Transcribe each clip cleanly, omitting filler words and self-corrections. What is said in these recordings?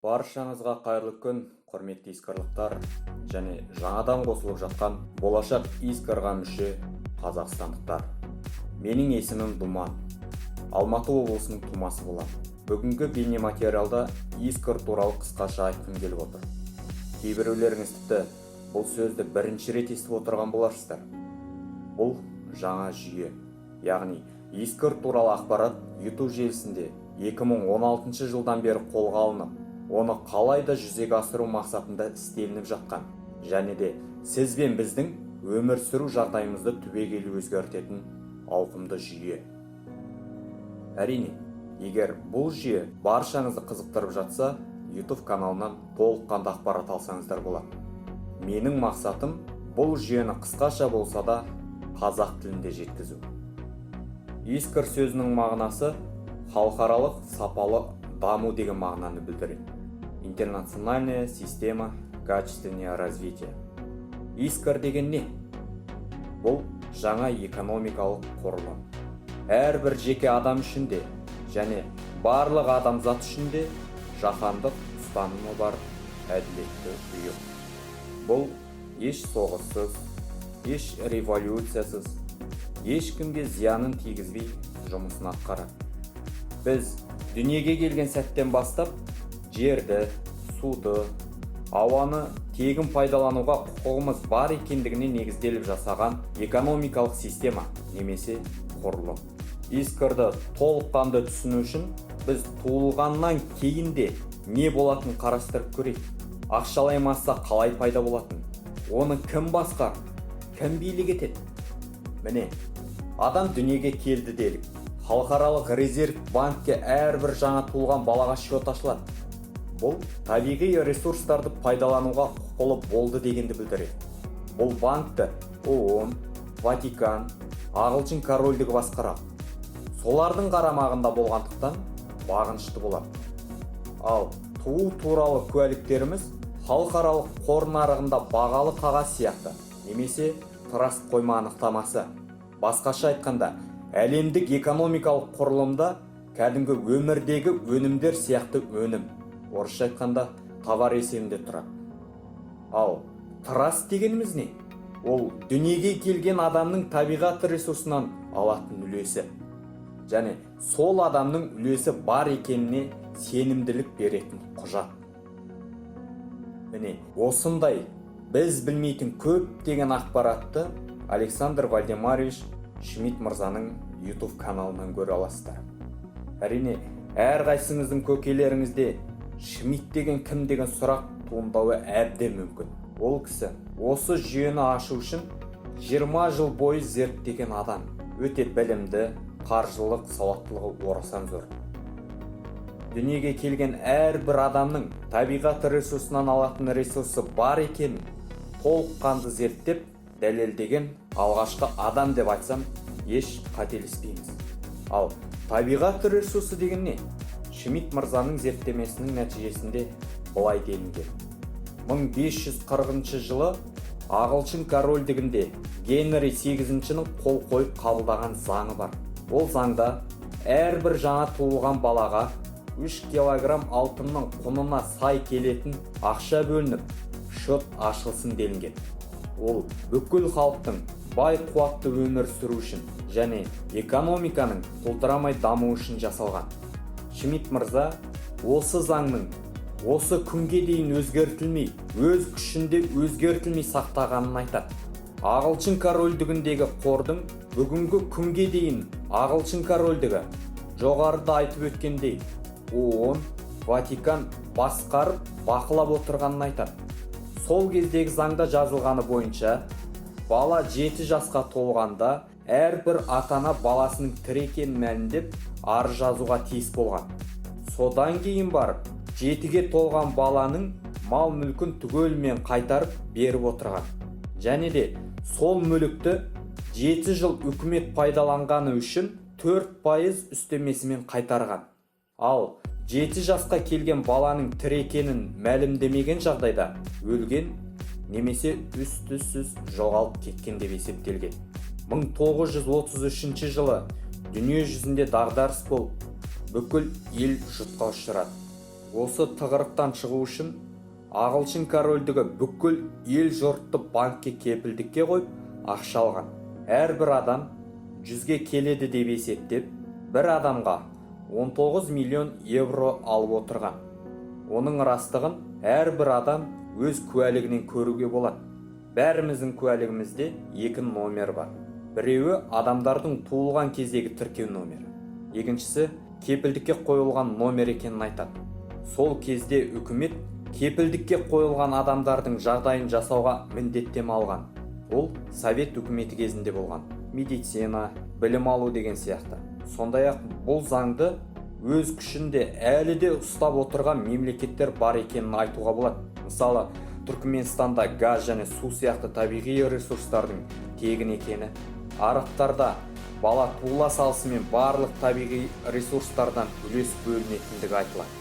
Баршаңызға қайырлы күн, құрметті искарлықтар және жаңадан қосылып жатқан болашақ искарға мүше қазақстандықтар. Менің есімім Думан. Алматы облысының тумасы боламын. Бүгінгі бейнематериалда искр туралы қысқаша айтқым келіп отыр. Кейбіреулеріңіз тіпті бұл сөзді бірінші рет естіп отырған боларсыздар. Бұл жаңа жүйе, яғни искр туралы ақпарат YouTube желісінде 2016 жылдан бері қолға алынып, оны қалайда жүзеге асыру мақсатында істелініп жатқан, және де сіз бен біздің өмір сүру жағдайымызды түбегейлі өзгертетін ауқымды жүйе. Әрине, егер бұл жүйе баршаңызды қызықтырып жатса, YouTube каналынан толыққанды ақпарат алсаңыздар болады. Менің мақсатым бұл жүйені қысқаша болса да қазақ тілінде жеткізу. Искр сөзінің мағынасы халықаралық сапалы даму деген мағынаны білдіреді. Интернациональная система качественного развития. Искр деген не? Бұл жаңа экономикалық құрылым. Әрбір жеке адам үшін де және барлық адамзат үшін де жаһандық ұстанымы бар әділетті ұйым. Бұл еш соғыссыз, еш революциясыз, ешкімге зиянын тигізбей жұмысын атқарады. Біз дүниеге келген сәттен бастап жерді, суды, ауаны тегін пайдалануға құқығымыз бар екендігіне негізделіп жасаған экономикалық система немесе құрылым. Искрді толыққанды түсіну үшін біз туылғаннан кейін де не болатынын қарастырып көрейік. Ақшалай масса қалай пайда болатын? Оны кім басқар? Кім билік етеді? Міне, адам дүниеге келді делік. Халықаралық резерв банкке әрбір жаңа туылған балаға шот ашылады. Бұл табиғи ресурстарды пайдалануға құқылы болды дегенді білдіреді. Бұл банкті ООН, Ватикан, Ағылшын корольдігі басқарады. Солардың қарамағында болғандықтан бағынышты болады. Ал туу туралы куәліктеріміз халықаралық қор нарығында бағалы қағаз сияқты, немесе траст қойма анықтамасы. Басқаша айтқанда, әлемдік экономикалық құрылымда кәдімгі өмірдегі өнімдер сияқты өнім, орысша айтқанда товар есебінде тұрады. Ал траст дегеніміз не? Ол дүниеге келген адамның табиғат ресурсынан алатын үлесі, және сол адамның үлесі бар екеніне сенімділік беретін құжат. Міне, осындай біз білмейтін көптеген ақпаратты Александр Вальдемарович Шмидт мырзаның YouTube каналынан көре аласыздар. Әрине, әрқайсыңыздың көкелеріңізде Шмидт деген кім деген сұрақ туындауы әбден мүмкін. Ол кісі осы жүйені ашу үшін 20 жыл бойы зерттеген адам. Өте білімді, қаржылық сауаттылығы орасан зор. Дүниеге келген әрбір адамның табиғат ресурсынан алатын ресурсы бар екенін толыққанды зерттеп дәлелдеген алғашқы адам деп айтсам еш қателеспейміз. Ал табиғат ресурсы деген не? Шмидт мырзаның зерттемесінің нәтижесінде былай делінген. 1540 жылы Ағылшын корольдігінде Генри 8-ның қол қойып қабылдаған заңы бар. Ол заңда әрбір жаңа туылған балаға 3 килограмм алтынның құнына сай келетін ақша бөлініп, шот ашылсын делінген. Ол бүкіл халықтың бай қуатты өмір сүру үшін және экономиканың құлдырамай даму үшін жасалған. Шмидт мырза осы заңның осы күнге дейін өзгертілмей, өз күшінде өзгертілмей сақтағанын айтады. Ағылшын корольдігіндегі қордың бүгінгі күнге дейін Ағылшын корольдігі жоғарыда айтып өткендей ООН, Ватикан басқарып, бақылап отырғанын айтады. Сол кездегі заңда жазылғаны бойынша, бала 7 жасқа толғанда әрбір ата-ана баласының тірі екенін мәлімдеп, арыз жазуға тиіс болған. Содан кейін барып, 7-ге толған баланың мал мүлкін түгелімен қайтарып беріп отырған. Және де сол мүлікті 7 жыл үкімет пайдаланғаны үшін 4% үстемесімен қайтарған. Ал 7 жасқа келген баланың тірі екенін мәлімдемеген жағдайда өлген немесе із-түзсіз жоғалып кеткен деп есептелген. 1933 жылы дүние жүзінде дағдарыс болып, бүкіл ел жұтқа ұшырады. Осы тығырықтан шығу үшін ағылшын корольдігі бүкіл ел жұртты банкке кепілдікке қойып ақша алған. Әрбір адам 100-ге келеді деп есептеп, бір адамға 19 миллион евро алып отырған. Оның растығын әрбір адам өз куәлігінен көруге болады. Бәріміздің куәлігімізде 2 номер бар. Біреуі адамдардың туылған кездегі тіркеу номері. Екіншісі кепілдікке қойылған номер екенін айтады. Сол кезде үкімет кепілдікке қойылған адамдардың жағдайын жасауға міндеттеме алған. Ол совет үкіметі кезінде болған. Медицина, білім алу деген сияқты. Сондай-ақ бұл заңды өз күшінде әлі де ұстап отырған мемлекеттер бар екенін айтуға болады. Мысалы, Түркменстанда газ және су сияқты табиғи ресурстардың тегін екені, арықтарда бала туыла салысымен барлық табиғи ресурстардан үлес бөлінетіндігі айтылады.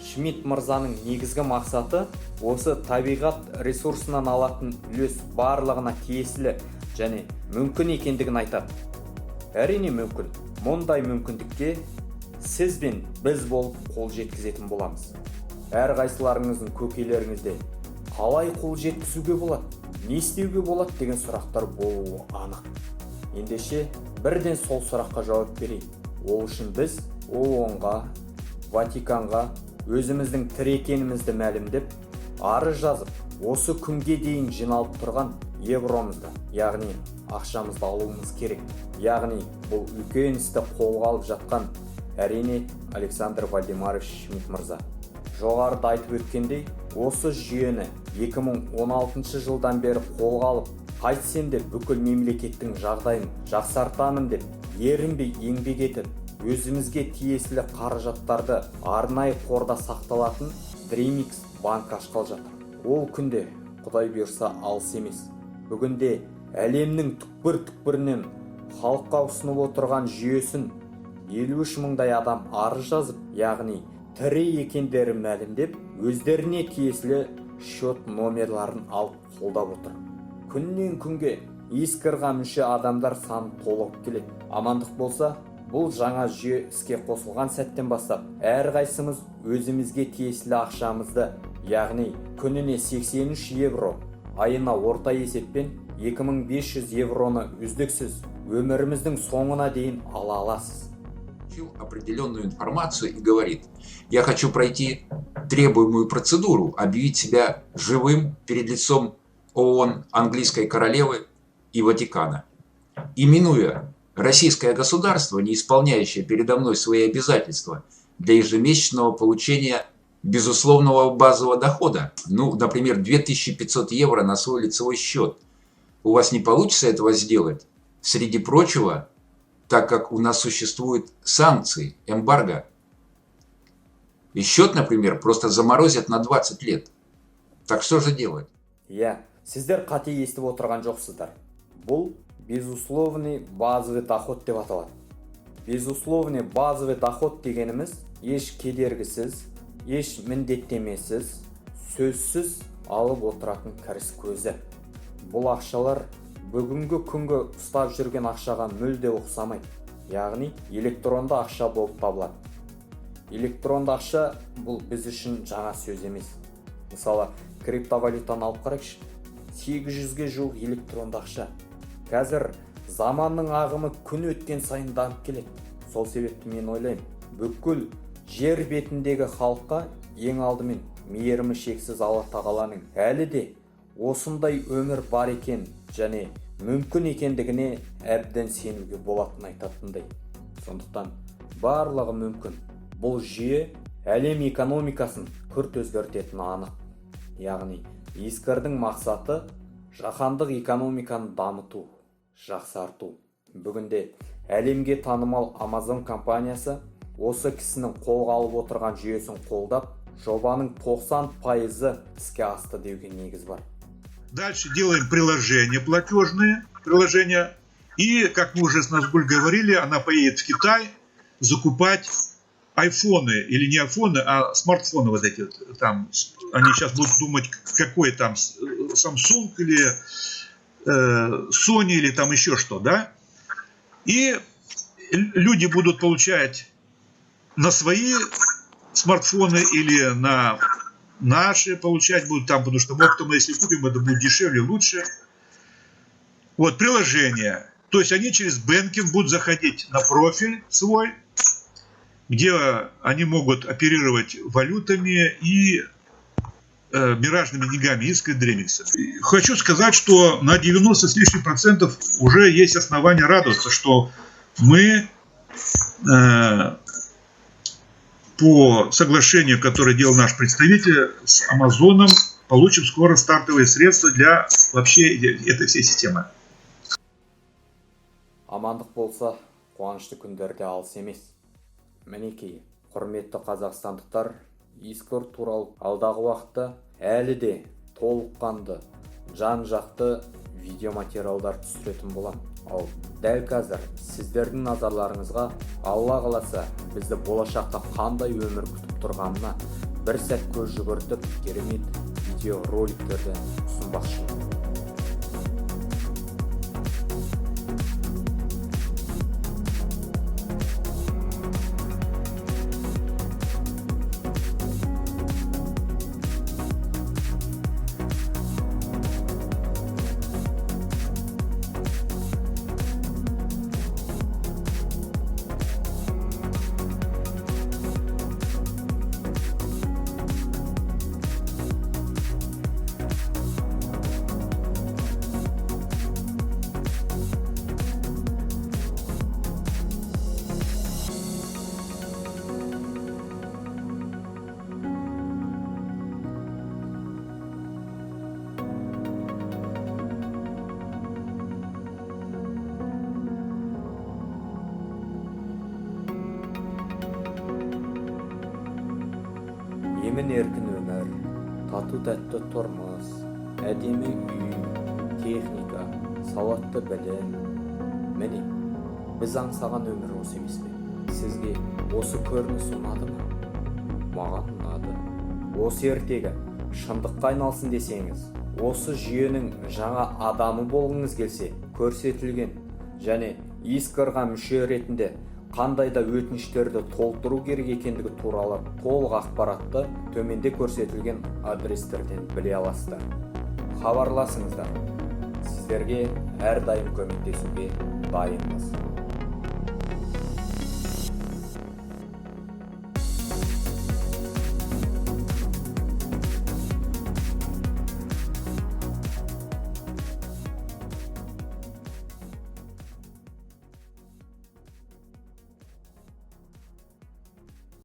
Шмидт мырзаның негізгі мақсаты осы табиғат ресурсынан алатын үлес барлығына тиесілі және мүмкін екендігін айтады. Әрине мүмкін. Мұндай мүмкіндікке сіз бен біз болып қол жеткізетін боламыз. Әрқайсыларыңыздың көкейлеріңізде қалай қол жеткізуге болады, не істеуге болады деген сұрақтар болуы анық. Ендеше бірден сол сұраққа жауап берейік. Ол үшін біз ООН-ға, Ватиканға өзіміздің тірі екенімізді мәлімдеп, арыз жазып, осы күнге дейін жиналып тұрған евромызды, яғни ақшамызды алуымыз керек. Яғни бұл үлкен істі қолға алып жатқан әрине Александр Вальдемарович Шмидт мырза. Жоғарыда айтып өткендей, осы жүйені 2016 жылдан бері қолға алып, қайтсем де бүкіл мемлекеттің жағдайын жақсартамын деп, ерінбей еңбек етіп, өзімізге тиесілі қаражаттарды арнайы қорда сақталатын Dreamix банк ашқалы жатыр. Ол күнде, Құдай бұйырса, алыс емес. Бүгінде әлемнің түкпір-түкпірінен халыққа ұсынып отырған жүйесін 53 мыңдай адам арыз жазып, яғни тірі екендері мәлімдеп, өздеріне тиесілі счет номерларын алып қолдап отыр. Күннен күнге ескірға мүше адамдар саны толығып келеді. Амандық болса, бұл жаңа жүйе іске қосылған сәттен бастап, әрқайсымыз өзімізге тиесілі ақшамызды, яғни күніне 83 евро, айына орта есеппен 2500 евроны үздіксіз өміріміздің соңына дейін ала аласыз. Определенную информацию и говорит: я хочу пройти требуемую процедуру, объявить себя живым перед лицом ООН, английской королевы и Ватикана. Именуя российское государство, не исполняющее передо мной свои обязательства для ежемесячного получения безусловного базового дохода, например, 2500 евро на свой лицевой счет, у вас не получится этого сделать, среди прочего, так как у нас существуют санкции, эмбарго. И счет, например, просто заморозят на 20 лет. Так что же делать? Сіздер қате естіп отырған жоқсыздар. Бұл безусловный базовый доход деп аталады. Безусловный базовый доход дегеніміз еш кедергісіз, еш міндеттемесіз, сөзсіз алып отыратын кіріс көзі. Бұл ақшалар бүгінгі күнгі ұстап жүрген ақшаға мүлде ұқсамайды. Яғни электронды ақша болып табылады. Электронды ақша бұл біз үшін жаңа сөз емес. Мысалы, криптовалютаны алып қарайықшы. 800-ге жуық электронды ақша. Қазір заманның ағымы күн өткен сайын дамып келеді. Сол себепті мен ойлаймын, бүкіл жер бетіндегі халыққа ең алдымен мейірімі шексіз Алла тағаланың әлі де осындай өмір бар екен және мүмкін екендігіне әбден сенуге болатынын айтатындай. Сондықтан барлығы мүмкін. Бұл жүйе әлем экономикасын күрт өзгертетіні анық. Яғни ескірдің мақсаты жаһандық экономиканы дамыту, жақсарту. Бүгінде әлемге танымал Amazon компаниясы осы кісінің қолға алып отырған жүйесін қолдап, жобаның 90% іске асты деуге негіз бар. Дальше делаем приложения платежные, приложения. И, как мы уже с Назгуль говорили, она поедет в Китай закупать айфоны, или не айфоны, а смартфоны вот эти. Там, они сейчас будут думать, какой там Samsung или Sony или там еще что, да? И люди будут получать на свои смартфоны или на наши получать будут там, потому что мы если купим, это будет дешевле, лучше. Вот, приложения. То есть они через бэнкинг будут заходить на профиль свой, где они могут оперировать валютами и миражными деньгами, иск и дремикса. Хочу сказать, что на 90 с лишним процентов уже есть основания радоваться, что мы по соглашению, которое делал наш представитель с Амазоном, получим скоро стартовые средства для вообще этой всей системы. Амандық болса, қуанышты күндерде алыс емес. Мінекей, құрметті қазақстандықтар, Искор туралы алдағы уақытта әлі де толыққанды, жан-жақты видеоматериалдар түсіретін болам. Ал дәл қазір сіздердің назарларыңызға Алла қаласа бізді болашақта қандай өмір күтіп тұрғанына бір сәт көз жүгіртіп керемет видео роликтерді ұсынбақшымын. Емін-еркін өмір, тату-тәтті тұрмыс, әдемі үй, техника, сауатты білім. Міне, біз аңсаған өмір осы емес пе? Сізге осы көрініс ұнады ма? Маған ұнады. Осы ертегі шындыққа айналсын десеңіз, осы жүйенің жаңа адамы болғыңыз келсе, көрсетілген және Искорға мүше ретінде қандай да өтініштерді толтыру керек екендігі туралы толық ақпаратты төменде көрсетілген адрестерден біле аласыздар. Хабарласыңыздар. Сіздерге әрдайым көмектесуге дайынбыз.